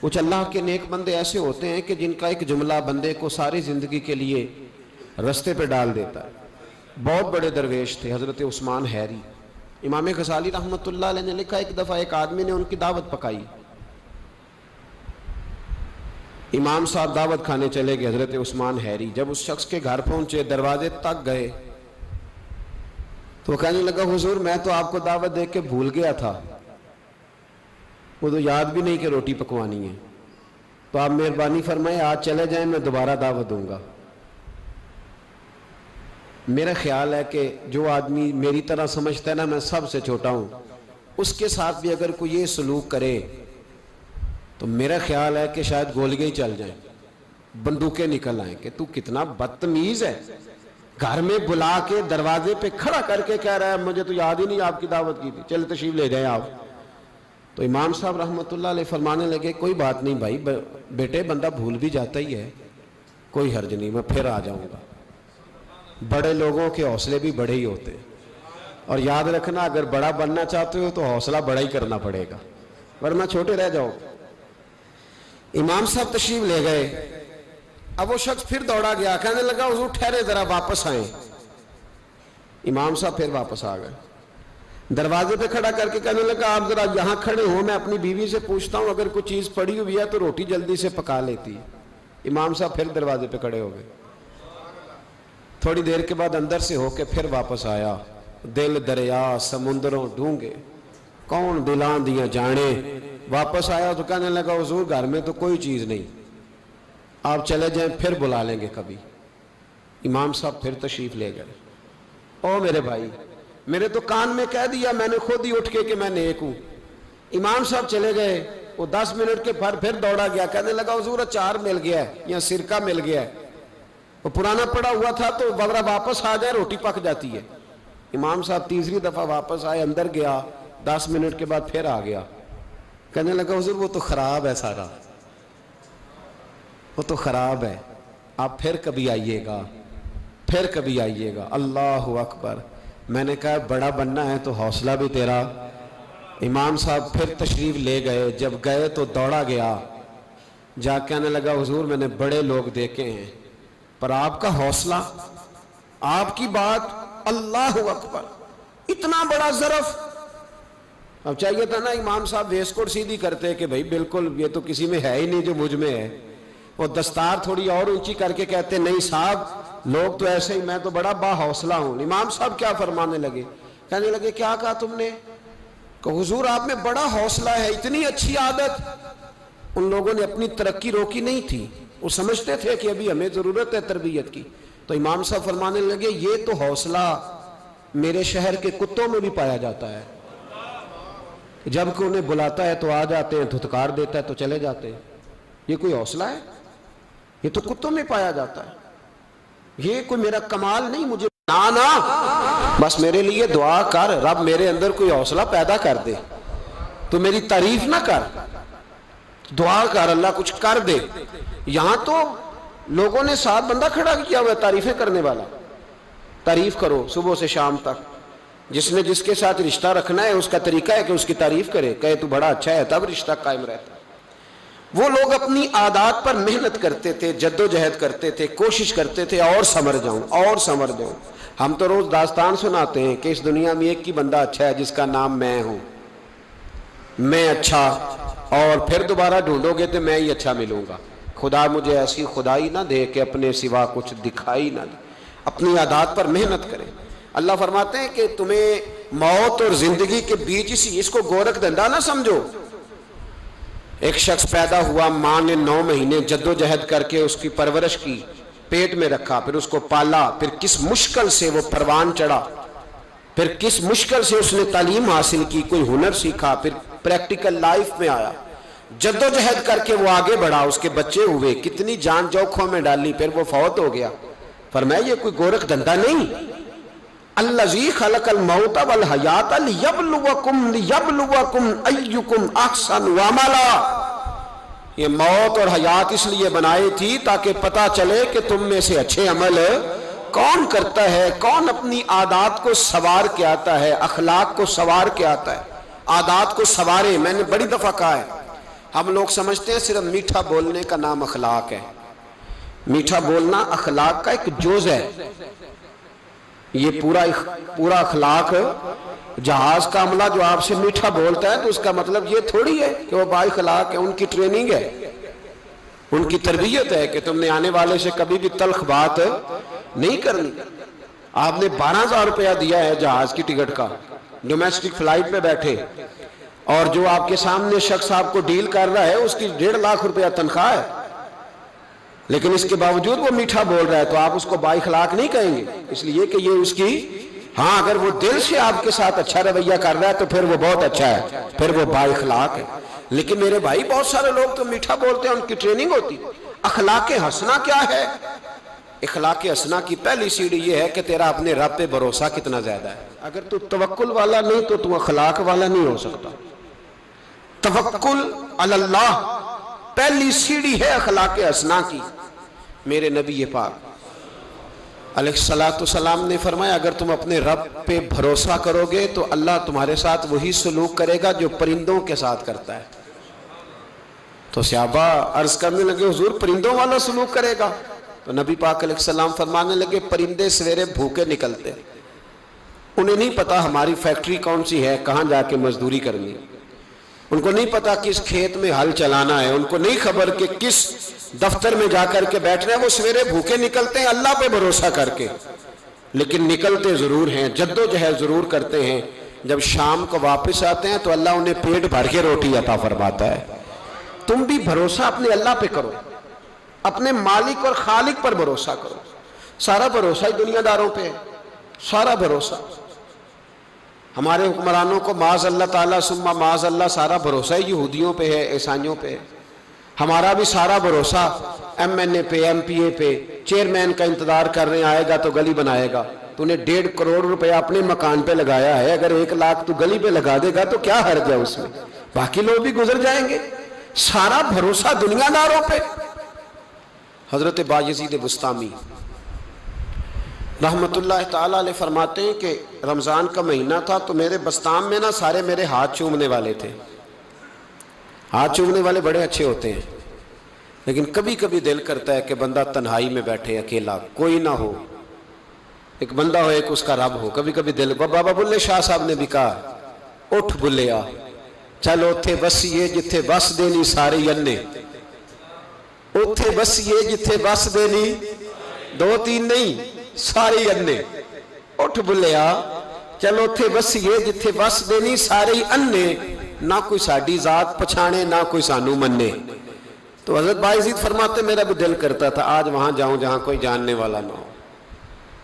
کچھ اللہ کے نیک بندے ایسے ہوتے ہیں کہ جن کا ایک جملہ بندے کو ساری زندگی کے لیے رستے پہ ڈال دیتا ہے۔ بہت بڑے درویش تھے حضرت عثمان حیری۔ امام غزالی رحمۃ اللہ علیہ نے لکھا ایک دفعہ ایک آدمی نے ان کی دعوت پکائی، امام صاحب دعوت کھانے چلے گئے حضرت عثمان حیری۔ جب اس شخص کے گھر پہنچے، دروازے تک گئے تو وہ کہنے لگا حضور میں تو آپ کو دعوت دے کے بھول گیا تھا، وہ تو یاد بھی نہیں کہ روٹی پکوانی ہے، تو آپ مہربانی فرمائیں آج چلے جائیں، میں دوبارہ دعوت دوں گا۔ میرا خیال ہے کہ جو آدمی میری طرح سمجھتا ہے نا میں سب سے چھوٹا ہوں، اس کے ساتھ بھی اگر کوئی یہ سلوک کرے تو میرا خیال ہے کہ شاید گولیاں ہی چل جائیں، بندوقیں نکل آئیں کہ تو کتنا بدتمیز ہے، گھر میں بلا کے دروازے پہ کھڑا کر کے کہہ رہا ہے مجھے تو یاد ہی نہیں آپ کی دعوت کی تھی، چل تشریف لے جائیں آپ۔ تو امام صاحب رحمۃ اللہ علیہ فرمانے لگے کوئی بات نہیں بھائی بیٹے، بندہ بھول بھی جاتا ہی ہے، کوئی حرج نہیں، میں پھر آ جاؤں گا۔ بڑے لوگوں کے حوصلے بھی بڑے ہی ہوتے ہیں، اور یاد رکھنا اگر بڑا بننا چاہتے ہو تو حوصلہ بڑا ہی کرنا پڑے گا، ورنہ چھوٹے رہ جاؤ۔ امام صاحب تشریف لے گئے، اب وہ شخص پھر دوڑا گیا، کہنے لگا حضور ٹھہرے ذرا واپس آئیں۔ امام صاحب پھر واپس آ گئے، دروازے پہ کھڑا کر کے کہنے لگا آپ ذرا یہاں کھڑے ہوں، میں اپنی بیوی سے پوچھتا ہوں اگر کوئی چیز پڑی ہوئی ہے تو روٹی جلدی سے پکا لیتی۔ امام صاحب پھر دروازے پہ کھڑے ہو گئے، تھوڑی دیر کے بعد اندر سے ہو کے پھر واپس آیا، دل دریا سمندروں ڈھونگے کون دلان دیا جانے۔ واپس آیا تو کہنے لگا حضور گھر میں تو کوئی چیز نہیں، آپ چلے جائیں پھر بلا لیں گے کبھی۔ امام صاحب پھر تشریف لے گئے، او میرے بھائی میرے تو کان میں کہہ دیا میں نے خود ہی اٹھ کے کہ میں نیک ہوں۔ امام صاحب چلے گئے، وہ 10 منٹ کے پھر دوڑا گیا، کہنے لگا حضور اچار مل گیا ہے یا سرکہ مل گیا ہے، وہ پرانا پڑا ہوا تھا تو وغیرہ واپس آ جائے روٹی پک جاتی ہے۔ امام صاحب تیسری دفعہ واپس آئے، اندر گیا، 10 منٹ کے بعد پھر آ گیا، کہنے لگا حضور وہ تو خراب ہے سارا، وہ تو خراب ہے، آپ پھر کبھی آئیے گا، پھر کبھی آئیے گا۔ اللہ اکبر۔ میں نے کہا بڑا بننا ہے تو حوصلہ بھی تیرا۔ امام صاحب پھر تشریف لے گئے، جب گئے تو دوڑا گیا، جا کہنے لگا حضور میں نے بڑے لوگ دیکھے ہیں پر آپ کا حوصلہ، آپ کی بات، اللہ اکبر، اتنا بڑا ظرف۔ اب چاہیے تھا نا امام صاحب ویس کوٹ سیدھی کرتے کہ بھائی بالکل یہ تو کسی میں ہے ہی نہیں جو مجھ میں ہے، وہ دستار تھوڑی اور اونچی کر کے کہتے نہیں صاحب لوگ تو ایسے ہی، میں تو بڑا با حوصلہ ہوں۔ امام صاحب کیا فرمانے لگے، کہنے لگے کیا کہا تم نے؟ کہ حضور آپ میں بڑا حوصلہ ہے، اتنی اچھی عادت۔ ان لوگوں نے اپنی ترقی روکی نہیں تھی، وہ سمجھتے تھے کہ ابھی ہمیں ضرورت ہے تربیت کی۔ تو امام صاحب فرمانے لگے یہ تو حوصلہ میرے شہر کے کتوں میں بھی پایا جاتا ہے، جب کہ انہیں بلاتا ہے تو آ جاتے ہیں، دھتکار دیتا ہے تو چلے جاتے ہیں، یہ کوئی حوصلہ ہے؟ یہ تو کتوں میں پایا جاتا ہے، یہ کوئی میرا کمال نہیں، مجھے نا بس میرے لیے دعا کر رب میرے اندر کوئی حوصلہ پیدا کر دے، تو میری تعریف نہ کر، دعا کر اللہ کچھ کر دے۔ یہاں تو لوگوں نے 7 بندہ کھڑا کیا ہوا ہے تعریفیں کرنے والا، تعریف کرو صبح سے شام تک، جس نے جس کے ساتھ رشتہ رکھنا ہے اس کا طریقہ ہے کہ اس کی تعریف کرے، کہے تو بڑا اچھا ہے تب رشتہ قائم رہتا ہے۔ وہ لوگ اپنی عادات پر محنت کرتے تھے، جد و جہد کرتے تھے، کوشش کرتے تھے اور سنور جاؤں اور سنور جاؤں۔ ہم تو روز داستان سناتے ہیں کہ اس دنیا میں ایک ہی بندہ اچھا ہے جس کا نام میں ہوں، میں اچھا، اور پھر دوبارہ ڈھونڈو گے تو میں ہی اچھا ملوں گا۔ خدا مجھے ایسی خدائی نہ دے کہ اپنے سوا کچھ دکھائی نہ دے، اپنی عادات پر محنت کرے۔ اللہ فرماتے ہیں کہ تمہیں موت اور زندگی کے بیچ اس کو گورکھ دھندا نہ سمجھو۔ ایک شخص پیدا ہوا، ماں نے 9 مہینے جد و جہد کر کے اس کی پرورش کی، پیٹ میں رکھا، پھر اس کو پالا، پھر کس مشکل سے وہ پروان چڑھا، پھر کس مشکل سے اس نے تعلیم حاصل کی، کوئی ہنر سیکھا، پھر پریکٹیکل لائف میں آیا، جد و جہد کر کے وہ آگے بڑھا، اس کے بچے ہوئے، کتنی جان جوکھوں میں ڈالی، پھر وہ فوت ہو گیا۔ فرمایا یہ کوئی گورکھ دھندا نہیں۔ الذی خلق الموت والحیات لیبلوکم ایکم احسن عملا، یہ موت اور حیات اس لیے بنائی تھی تاکہ پتہ چلے کہ تم میں سے اچھے عمل کون کرتا ہے، کون اپنی عادات کو سوار کے آتا ہے، اخلاق کو سوار کے آتا ہے، عادات کو سوارے۔ میں نے بڑی دفعہ کہا ہے ہم لوگ سمجھتے ہیں صرف میٹھا بولنے کا نام اخلاق ہے. میٹھا بولنا اخلاق کا ایک جز ہے. یہ پورا اخلاق جہاز کا عملہ جو آپ سے میٹھا بولتا ہے تو اس کا مطلب یہ تھوڑی ہے کہ وہ با اخلاق ہے. ان کی ٹریننگ ہے, ان کی تربیت ہے کہ تم نے آنے والے سے کبھی بھی تلخ بات نہیں کرنی. آپ نے 12,000 روپیہ دیا ہے جہاز کی ٹکٹ کا, ڈومیسٹک فلائٹ پہ بیٹھے, اور جو آپ کے سامنے شخص آپ کو ڈیل کر رہا ہے اس کی 1.5 لاکھ روپیہ تنخواہ ہے, لیکن اس کے باوجود وہ میٹھا بول رہا ہے تو آپ اس کو با اخلاق نہیں کہیں گے, اس لیے کہ یہ اس کی, ہاں اگر وہ دل سے آپ کے ساتھ اچھا رویہ کر رہا ہے تو پھر وہ بہت اچھا ہے, پھر وہ با اخلاق ہے. لیکن میرے بھائی بہت سارے لوگ تو میٹھا بولتے ہیں, ان کی ٹریننگ ہوتی. اخلاق حسنہ کیا ہے؟ اخلاق حسنہ کی پہلی سیڑھی یہ ہے کہ تیرا اپنے رب پہ بھروسہ کتنا زیادہ ہے. اگر تو توکل والا نہیں تو تو اخلاق والا نہیں ہو سکتا. توکل علی اللہ پہلی سیڑھی ہے اخلاق حسنہ کی. میرے نبی پاک علیہ السلام نے فرمایا اگر تم اپنے رب پہ بھروسہ کرو گے تو اللہ تمہارے ساتھ وہی سلوک کرے گا جو پرندوں کے ساتھ کرتا ہے. تو صحابہ عرض کرنے لگے حضور پرندوں والا سلوک کرے گا؟ تو نبی پاک علیہ السلام فرمانے لگے پرندے سویرے بھوکے نکلتے, انہیں نہیں پتا ہماری فیکٹری کون سی ہے, کہاں جا کے مزدوری کرنی, ان کو نہیں پتا کس کھیت میں ہل چلانا ہے, ان کو نہیں خبر کہ کس دفتر میں جا کر کے بیٹھنا ہے. وہ سویرے بھوکے نکلتے ہیں اللہ پہ بھروسہ کر کے, لیکن نکلتے ضرور ہیں, جدوجہد ضرور کرتے ہیں. جب شام کو واپس آتے ہیں تو اللہ انہیں پیٹ بھر کے روٹی عطا فرماتا ہے. تم بھی بھروسہ اپنے اللہ پہ کرو, اپنے مالک اور خالق پر بھروسہ کرو. سارا بھروسہ ہی دنیا داروں پہ ہے, سارا بھروسہ. ہمارے حکمرانوں کو معاذ اللہ تعالیٰ ثم معاذ اللہ سارا بھروسہ ہی یہودیوں پہ ہے, عیسائیوں پہ ہے. ہمارا بھی سارا بھروسہ ایم این اے پہ, ایم پی اے پہ, چیئرمین کا انتظار کر رہے ہیں آئے گا تو گلی بنائے گا. تو نے 1.5 کروڑ روپے اپنے مکان پہ لگایا ہے, اگر 1 لاکھ تو گلی پہ لگا دے گا تو کیا حرج ہے اس میں, باقی لوگ بھی گزر جائیں گے. سارا بھروسہ دنیا داروں پہ. حضرت بایزید بسطامی رحمت اللہ تعالیٰ علیہ فرماتے ہیں کہ رمضان کا مہینہ تھا تو میرے بستان میں نا سارے میرے ہاتھ چومنے والے تھے. ہاتھ چومنے والے بڑے اچھے ہوتے ہیں, لیکن کبھی کبھی دل کرتا ہے کہ بندہ تنہائی میں بیٹھے اکیلا, کوئی نہ ہو, ایک بندہ ہو ایک اس کا رب ہو. کبھی کبھی دل, بابا بلے شاہ صاحب نے بھی کہا اٹھ بلیا چل اوتھے بسیے جتھے بس دینی ساری انے, اوتھے بسیے جتھے بس دینی 2-3 نہیں ساری انے. اٹھ بلیا چل اوتھے بسیے جتھے بس دینی ساری انے, نہ کوئی ساڈی ذات پچھانے نہ کوئی سانو مننے. تو حضرت بایزید فرماتے میرا بھی دل کرتا تھا آج وہاں جاؤں جہاں کوئی جاننے والا نہ ہو,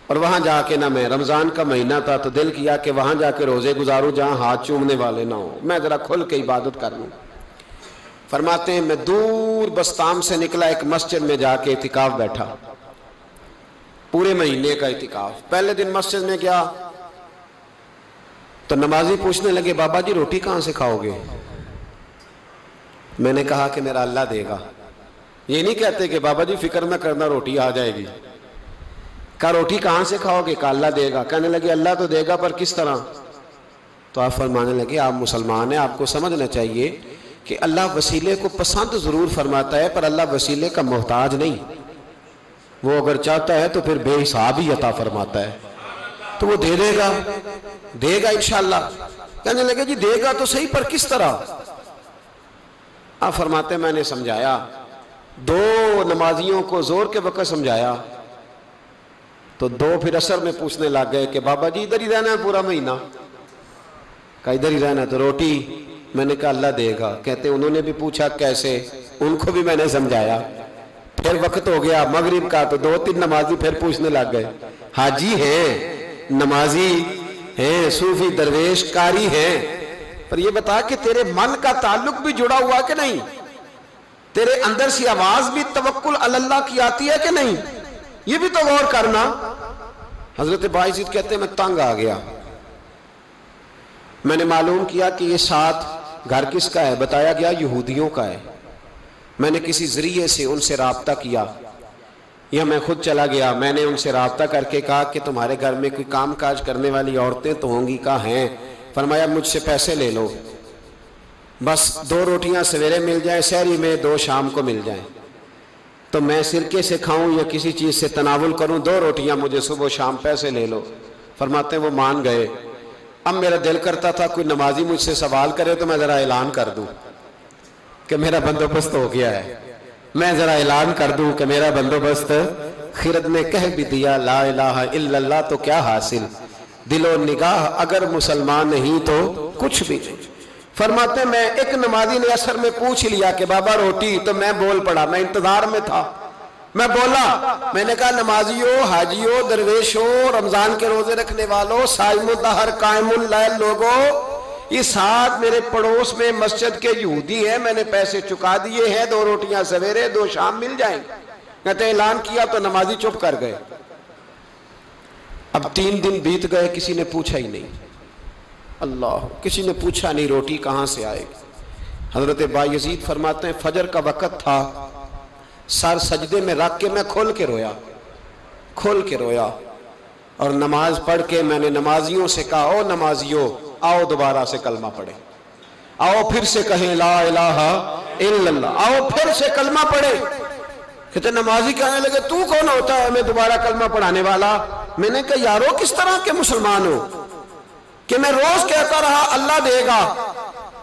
اور وہاں جا کے نہ, میں رمضان کا مہینہ تھا تو دل کیا کہ وہاں جا کے روزے گزاروں جہاں ہاتھ چومنے والے نہ ہو, میں ذرا کھل کے عبادت کر لوں. فرماتے ہیں میں دور بستام سے نکلا, ایک مسجد میں جا کے اعتکاف بیٹھا, پورے مہینے کا اعتکاف. پہلے دن مسجد میں گیا تو نمازی پوچھنے لگے بابا جی روٹی کہاں سے کھاؤ گے؟ میں نے کہا کہ میرا اللہ دے گا. یہ نہیں کہتے کہ بابا جی فکر نہ کرنا روٹی آ جائے گی. کہا روٹی کہاں سے کھاؤ گے؟ کہا اللہ دے گا. کہنے لگے اللہ تو دے گا پر کس طرح؟ تو آپ فرمانے لگے آپ مسلمان ہیں, آپ کو سمجھنا چاہیے کہ اللہ وسیلے کو پسند ضرور فرماتا ہے پر اللہ وسیلے کا محتاج نہیں. وہ اگر چاہتا ہے تو پھر بے حساب ہی عطا فرماتا ہے, تو وہ دے گا انشاءاللہ. کہنے لگے جی دے گا تو صحیح پر کس طرح؟ آپ فرماتے میں نے سمجھایا, 2 نمازیوں کو زور کے وقت سمجھایا تو 2 پھر عصر میں پوچھنے لگ گئے کہ بابا جی ادھر ہی رہنا ہے پورا مہینہ؟ کہا ادھر ہی رہنا ہے. تو روٹی؟ میں نے کہا اللہ دے گا. کہتے انہوں نے بھی پوچھا کیسے, ان کو بھی میں نے سمجھایا. پھر وقت ہو گیا مغرب کا تو 2-3 نمازی پھر پوچھنے لگ گئے, حاجی ہیں, نمازی ہیں, صوفی درویش قاری ہیں, پر یہ بتا کہ تیرے من کا تعلق بھی جڑا ہوا کہ نہیں, تیرے اندر سی آواز بھی توکل علی اللہ کی آتی ہے کہ نہیں, یہ بھی تو غور کرنا. حضرت بایزید کہتے ہیں میں تنگ آ گیا. میں نے معلوم کیا کہ یہ 7 گھر کس کا ہے؟ بتایا گیا یہودیوں کا ہے. میں نے کسی ذریعے سے ان سے رابطہ کیا یا میں خود چلا گیا, میں نے ان سے رابطہ کر کے کہا کہ تمہارے گھر میں کوئی کام کاج کرنے والی عورتیں تو ہوں گی؟ کہا ہیں. فرمایا مجھ سے پیسے لے لو, بس 2 روٹیاں سویرے مل جائیں سحری میں، 2 شام کو مل جائیں، تو میں سرکے سے کھاؤں یا کسی چیز سے تناول کروں، 2 روٹیاں مجھے صبح و شام پیسے لے لو۔ فرماتے ہیں وہ مان گئے۔ اب میرا دل کرتا تھا کوئی نمازی مجھ سے سوال کرے تو میں ذرا اعلان کر دوں کہ میرا بندوبست ہو گیا ہے، میں ذرا اعلان کر دوں کہ میرا بندوبست، خرد نے کہہ بھی دیا لا الہ الا اللہ تو کیا حاصل، دل و نگاہ اگر مسلمان نہیں تو کچھ بھی نہیں۔ فرماتے ہیں میں ایک نمازی نے اثر میں پوچھ لیا کہ بابا روٹی، تو میں بول پڑا، میں انتظار میں تھا، میں بولا، میں نے کہا نمازیوں، حاجیوں، درویشوں، رمضان کے روزے رکھنے والوں، صائم الدہر قائم اللیل لوگوں، یہ ساتھ میرے پڑوس میں مسجد کے یہودی ہیں، میں نے پیسے چکا دیے ہیں، 2 روٹیاں سویرے 2 شام مل جائیں گے۔ کہتے ہیں اعلان کیا تو نمازی چپ کر گئے۔ اب 3 دن بیت گئے، کسی نے پوچھا ہی نہیں، اللہ، کسی نے پوچھا نہیں روٹی کہاں سے آئے گی۔ حضرت بایزید فرماتے ہیں فجر کا وقت تھا، سر سجدے میں رکھ کے میں کھول کے رویا، اور نماز پڑھ کے میں نے نمازیوں سے کہا او نمازیوں آؤ دوبارہ سے کلمہ پڑھیں، آؤ پھر سے کہیں لا الہ الا اللہ، آؤ پھر سے کلمہ پڑھیں۔ کہتے نمازی کہنے لگے تو کون ہوتا ہے ہمیں دوبارہ کلمہ پڑھانے والا؟ میں نے کہا یارو کس طرح کے مسلمان ہو کہ میں روز کہتا رہا اللہ دے گا،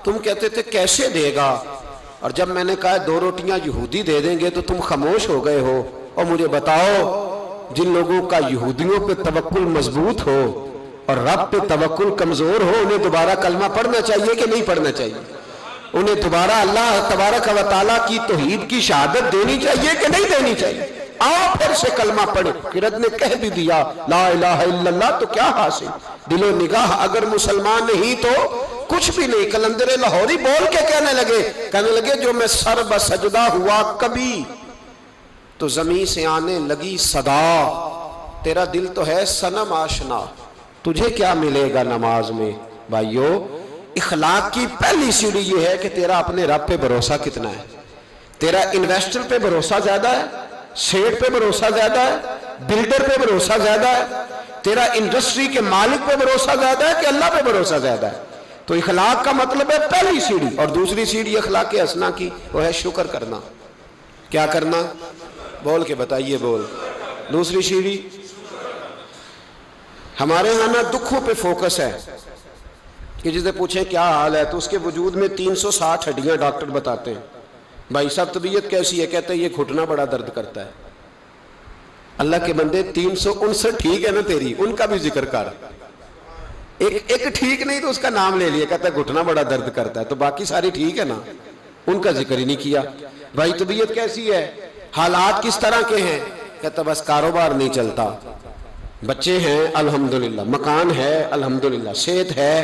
تم کہتے تھے کیسے دے گا، اور جب میں نے کہا 2 روٹیاں یہودی دے دیں گے تو تم خاموش ہو گئے ہو۔ اور مجھے بتاؤ جن لوگوں کا یہودیوں پہ توکل مضبوط ہو اور رب پہ توکل کمزور ہو، انہیں دوبارہ کلمہ پڑھنا چاہیے کہ نہیں پڑھنا چاہیے؟ انہیں دوبارہ اللہ تبارک و تعالیٰ کی توحید کی شہادت دینی چاہیے کہ نہیں دینی چاہیے؟ آؤ پھر سے کلمہ پڑھیں۔ قرت نے کہہ بھی دیا لا الہ الا اللہ تو کیا حاصل، دل و نگاہ اگر مسلمان نہیں تو کچھ بھی نہیں۔ قلندر لاہوری بول کے کہنے لگے جو میں سر بسجدہ ہوا کبھی تو زمین سے آنے لگی صدا، تیرا دل تو ہے صنم آشنا، تجھے کیا ملے گا نماز میں؟ بھائیو اخلاق کی پہلی سیڑھی یہ ہے کہ تیرا اپنے رب پہ بھروسہ کتنا ہے، تیرا انویسٹر پہ بھروسہ زیادہ ہے، شیٹ پہ بھروسہ زیادہ ہے، بلڈر پہ بھروسہ زیادہ ہے، تیرا انڈسٹری کے مالک پہ بھروسہ زیادہ ہے کہ اللہ پہ بھروسہ زیادہ ہے؟ تو اخلاق کا مطلب ہے پہلی سیڑھی، اور دوسری سیڑھی اخلاق حسنہ کی وہ ہے شکر کرنا۔ کیا کرنا؟ بول کے بتائیے، بول۔ دوسری سیڑھی ہمارے ہاں نا دکھوں پہ فوکس ہے کہ جسے پوچھیں کیا حال ہے تو اس کے وجود میں 360 ہڈیاں ڈاکٹر بتاتے ہیں۔ بھائی صاحب طبیعت کیسی ہے؟ کہتے ہیں یہ گھٹنا بڑا درد کرتا ہے۔ اللہ کے بندے 359 ٹھیک ہے نا تیری، ان کا بھی ذکر کر، ایک ٹھیک نہیں تو اس کا نام لے لیا، کہتا ہے گھٹنا بڑا درد کرتا ہے، تو باقی ساری ٹھیک ہے نا، ان کا ذکر ہی نہیں کیا۔ بھائی طبیعت کیسی ہے، حالات کس طرح کے ہیں؟ کہتا بس کاروبار نہیں چلتا، بچے ہیں الحمدللہ، مکان ہے الحمدللہ، صحت ہے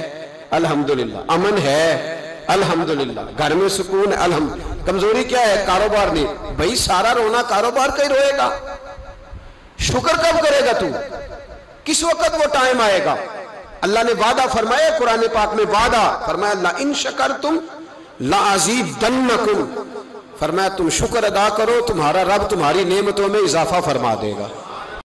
الحمدللہ، امن ہے الحمدللہ، گھر میں سکون ہے الحمدللہ۔ کمزوری کیا ہے؟ کاروبار نہیں۔ بھائی سارا رونا کاروبار کا ہی روئے گا، شکر کب کرے گا تو؟ کس وقت وہ ٹائم آئے گا؟ اللہ نے وعدہ فرمایا قرآن پاک میں، وعدہ فرمایا لَإِن شَكَرْتُمْ لَأَزِيدَنَّكُمْ، فرمایا تم شکر ادا کرو تمہارا رب تمہاری نعمتوں میں اضافہ فرما دے گا۔